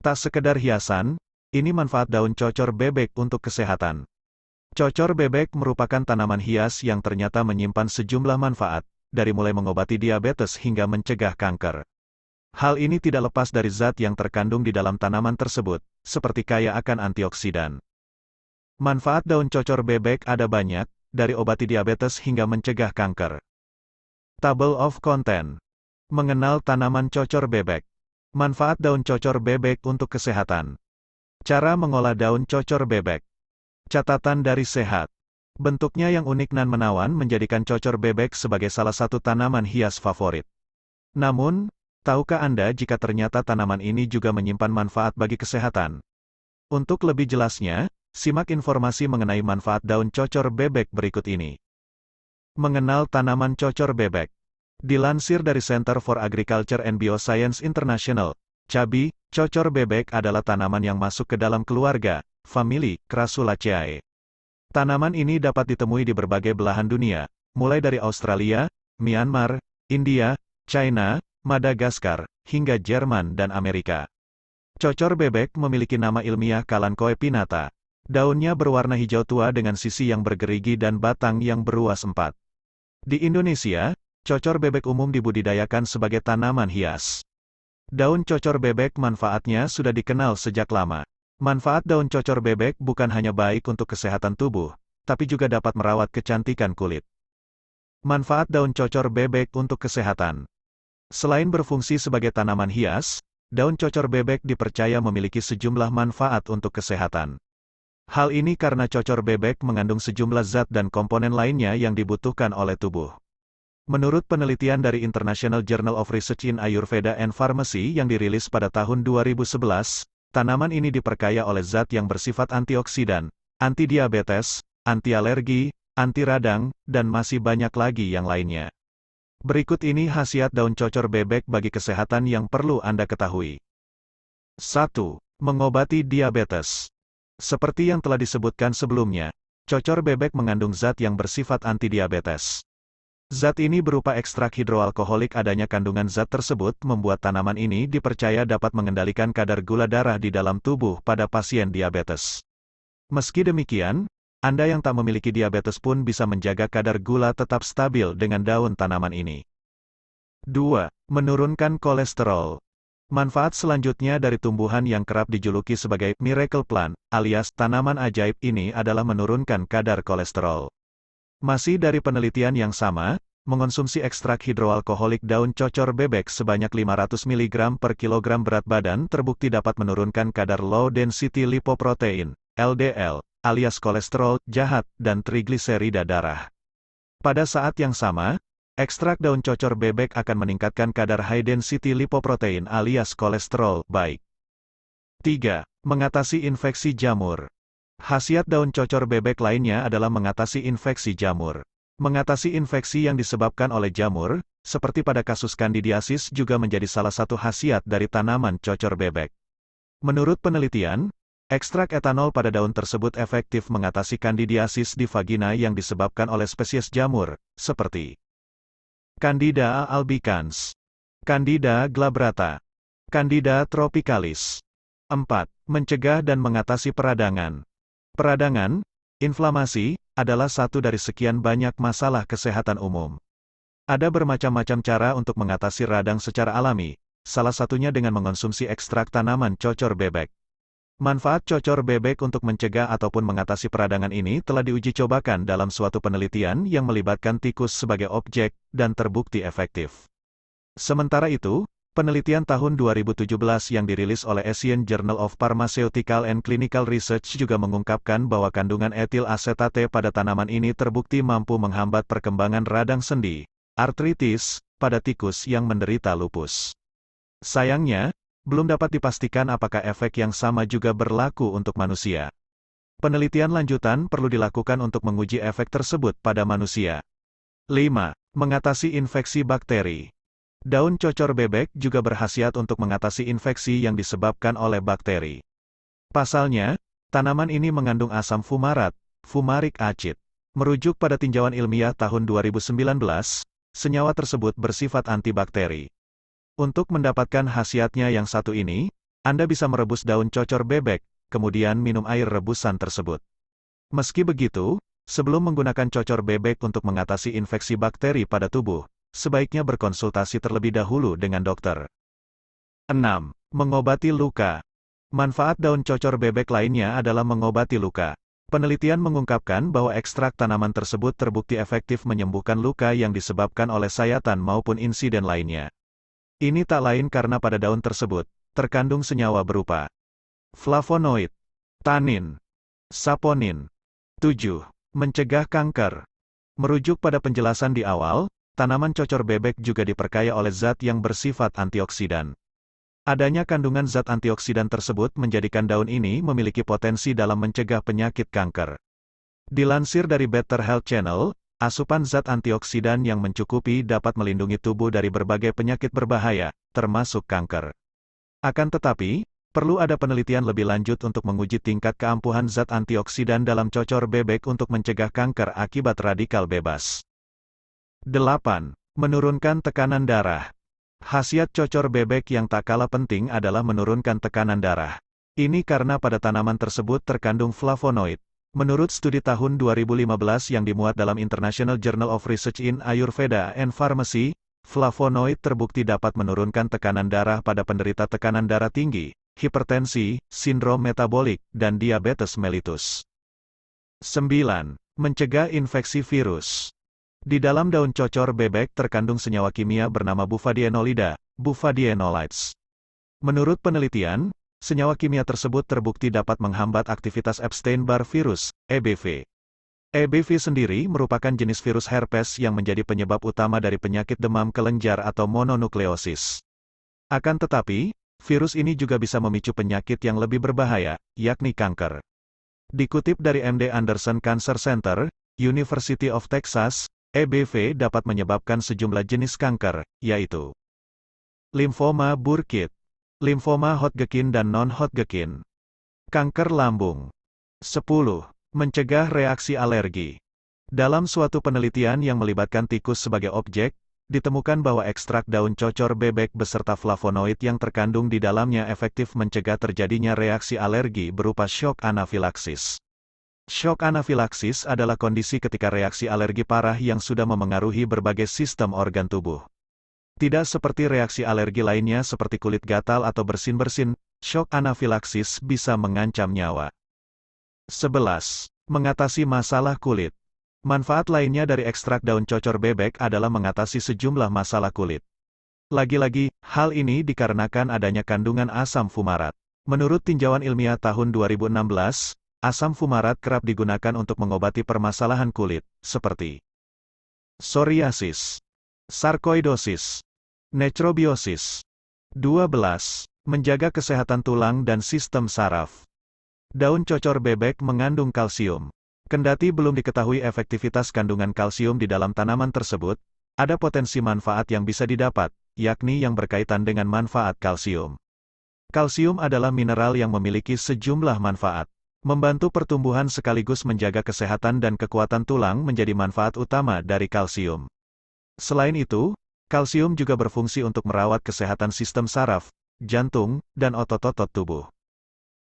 Tak sekedar hiasan, ini manfaat daun cocor bebek untuk kesehatan. Cocor bebek merupakan tanaman hias yang ternyata menyimpan sejumlah manfaat, dari mulai mengobati diabetes hingga mencegah kanker. Hal ini tidak lepas dari zat yang terkandung di dalam tanaman tersebut, seperti kaya akan antioksidan. Manfaat daun cocor bebek ada banyak, dari obati diabetes hingga mencegah kanker. Table of Content. Mengenal tanaman cocor bebek. Manfaat daun cocor bebek untuk kesehatan. Cara mengolah daun cocor bebek. Catatan dari Sehat. Bentuknya yang unik dan menawan menjadikan cocor bebek sebagai salah satu tanaman hias favorit. Namun, tahukah Anda jika ternyata tanaman ini juga menyimpan manfaat bagi kesehatan? Untuk lebih jelasnya, simak informasi mengenai manfaat daun cocor bebek berikut ini. Mengenal tanaman cocor bebek. Dilansir dari Center for Agriculture and Bioscience International, CABI, cocor bebek adalah tanaman yang masuk ke dalam keluarga, famili, Crassulaceae. Tanaman ini dapat ditemui di berbagai belahan dunia, mulai dari Australia, Myanmar, India, China, Madagaskar, hingga Jerman dan Amerika. Cocor bebek memiliki nama ilmiah Kalanchoe pinnata. Daunnya berwarna hijau tua dengan sisi yang bergerigi dan batang yang beruas 4. Di Indonesia, cocor bebek umum dibudidayakan sebagai tanaman hias. Daun cocor bebek manfaatnya sudah dikenal sejak lama. Manfaat daun cocor bebek bukan hanya baik untuk kesehatan tubuh, tapi juga dapat merawat kecantikan kulit. Manfaat daun cocor bebek untuk kesehatan. Selain berfungsi sebagai tanaman hias, daun cocor bebek dipercaya memiliki sejumlah manfaat untuk kesehatan. Hal ini karena cocor bebek mengandung sejumlah zat dan komponen lainnya yang dibutuhkan oleh tubuh. Menurut penelitian dari International Journal of Research in Ayurveda and Pharmacy yang dirilis pada tahun 2011, tanaman ini diperkaya oleh zat yang bersifat antioksidan, anti-diabetes, anti-alergi, anti-radang, dan masih banyak lagi yang lainnya. Berikut ini khasiat daun cocor bebek bagi kesehatan yang perlu Anda ketahui. 1. Mengobati diabetes. Seperti yang telah disebutkan sebelumnya, cocor bebek mengandung zat yang bersifat anti-diabetes. Zat ini berupa ekstrak hidroalkoholik. Adanya kandungan zat tersebut membuat tanaman ini dipercaya dapat mengendalikan kadar gula darah di dalam tubuh pada pasien diabetes. Meski demikian, Anda yang tak memiliki diabetes pun bisa menjaga kadar gula tetap stabil dengan daun tanaman ini. 2. Menurunkan kolesterol. Manfaat selanjutnya dari tumbuhan yang kerap dijuluki sebagai miracle plant, alias tanaman ajaib ini adalah menurunkan kadar kolesterol. Masih dari penelitian yang sama, mengonsumsi ekstrak hidroalkoholik daun cocor bebek sebanyak 500 mg per kilogram berat badan terbukti dapat menurunkan kadar low density lipoprotein, LDL, alias kolesterol jahat dan trigliserida darah. Pada saat yang sama, ekstrak daun cocor bebek akan meningkatkan kadar high density lipoprotein alias kolesterol baik. 3. Mengatasi infeksi jamur. Khasiat daun cocor bebek lainnya adalah mengatasi infeksi jamur. Mengatasi infeksi yang disebabkan oleh jamur, seperti pada kasus kandidiasis juga menjadi salah satu khasiat dari tanaman cocor bebek. Menurut penelitian, ekstrak etanol pada daun tersebut efektif mengatasi kandidiasis di vagina yang disebabkan oleh spesies jamur, seperti Candida albicans, Candida glabrata, Candida tropicalis. 4. Mencegah dan mengatasi peradangan. Peradangan, inflamasi, adalah satu dari sekian banyak masalah kesehatan umum. Ada bermacam-macam cara untuk mengatasi radang secara alami, salah satunya dengan mengonsumsi ekstrak tanaman cocor bebek. Manfaat cocor bebek untuk mencegah ataupun mengatasi peradangan ini telah diuji cobakan dalam suatu penelitian yang melibatkan tikus sebagai objek, dan terbukti efektif. Sementara itu, penelitian tahun 2017 yang dirilis oleh Asian Journal of Pharmaceutical and Clinical Research juga mengungkapkan bahwa kandungan etil asetate pada tanaman ini terbukti mampu menghambat perkembangan radang sendi, artritis, pada tikus yang menderita lupus. Sayangnya, belum dapat dipastikan apakah efek yang sama juga berlaku untuk manusia. Penelitian lanjutan perlu dilakukan untuk menguji efek tersebut pada manusia. 5. Mengatasi infeksi bakteri. Daun cocor bebek juga berkhasiat untuk mengatasi infeksi yang disebabkan oleh bakteri. Pasalnya, tanaman ini mengandung asam fumarat, fumaric acid. Merujuk pada tinjauan ilmiah tahun 2019, senyawa tersebut bersifat antibakteri. Untuk mendapatkan khasiatnya yang satu ini, Anda bisa merebus daun cocor bebek, kemudian minum air rebusan tersebut. Meski begitu, sebelum menggunakan cocor bebek untuk mengatasi infeksi bakteri pada tubuh, sebaiknya berkonsultasi terlebih dahulu dengan dokter. 6. Mengobati luka. Manfaat daun cocor bebek lainnya adalah mengobati luka. Penelitian mengungkapkan bahwa ekstrak tanaman tersebut terbukti efektif menyembuhkan luka yang disebabkan oleh sayatan maupun insiden lainnya. Ini tak lain karena pada daun tersebut terkandung senyawa berupa flavonoid, tanin, saponin. 7. Mencegah kanker. Merujuk pada penjelasan di awal, tanaman cocor bebek juga diperkaya oleh zat yang bersifat antioksidan. Adanya kandungan zat antioksidan tersebut menjadikan daun ini memiliki potensi dalam mencegah penyakit kanker. Dilansir dari Better Health Channel, asupan zat antioksidan yang mencukupi dapat melindungi tubuh dari berbagai penyakit berbahaya, termasuk kanker. Akan tetapi, perlu ada penelitian lebih lanjut untuk menguji tingkat keampuhan zat antioksidan dalam cocor bebek untuk mencegah kanker akibat radikal bebas. 8. Menurunkan tekanan darah. Khasiat cocor bebek yang tak kalah penting adalah menurunkan tekanan darah. Ini karena pada tanaman tersebut terkandung flavonoid. Menurut studi tahun 2015 yang dimuat dalam International Journal of Research in Ayurveda and Pharmacy, flavonoid terbukti dapat menurunkan tekanan darah pada penderita tekanan darah tinggi, hipertensi, sindrom metabolik, dan diabetes mellitus. 9. Mencegah infeksi virus. Di dalam daun cocor bebek terkandung senyawa kimia bernama bufadienolida, bufadienolides. Menurut penelitian, senyawa kimia tersebut terbukti dapat menghambat aktivitas Epstein-Barr virus, EBV. EBV sendiri merupakan jenis virus herpes yang menjadi penyebab utama dari penyakit demam kelenjar atau mononukleosis. Akan tetapi, virus ini juga bisa memicu penyakit yang lebih berbahaya, yakni kanker. Dikutip dari MD Anderson Cancer Center, University of Texas, EBV dapat menyebabkan sejumlah jenis kanker, yaitu limfoma Burkitt, limfoma Hodgkin dan non-Hodgkin, kanker lambung. 10. Mencegah reaksi alergi. Dalam suatu penelitian yang melibatkan tikus sebagai objek, ditemukan bahwa ekstrak daun cocor bebek beserta flavonoid yang terkandung di dalamnya efektif mencegah terjadinya reaksi alergi berupa shock anafilaksis. Shock anafilaksis adalah kondisi ketika reaksi alergi parah yang sudah memengaruhi berbagai sistem organ tubuh. Tidak seperti reaksi alergi lainnya seperti kulit gatal atau bersin-bersin, shock anafilaksis bisa mengancam nyawa. 11. Mengatasi masalah kulit. Manfaat lainnya dari ekstrak daun cocor bebek adalah mengatasi sejumlah masalah kulit. Lagi-lagi, hal ini dikarenakan adanya kandungan asam fumarat. Menurut tinjauan ilmiah tahun 2016, asam fumarat kerap digunakan untuk mengobati permasalahan kulit, seperti psoriasis, sarkoidosis, necrobiosis. 12. Menjaga kesehatan tulang dan sistem saraf. Daun cocor bebek mengandung kalsium. Kendati belum diketahui efektivitas kandungan kalsium di dalam tanaman tersebut, ada potensi manfaat yang bisa didapat, yakni yang berkaitan dengan manfaat kalsium. Kalsium adalah mineral yang memiliki sejumlah manfaat. Membantu pertumbuhan sekaligus menjaga kesehatan dan kekuatan tulang menjadi manfaat utama dari kalsium. Selain itu, kalsium juga berfungsi untuk merawat kesehatan sistem saraf, jantung, dan otot-otot tubuh.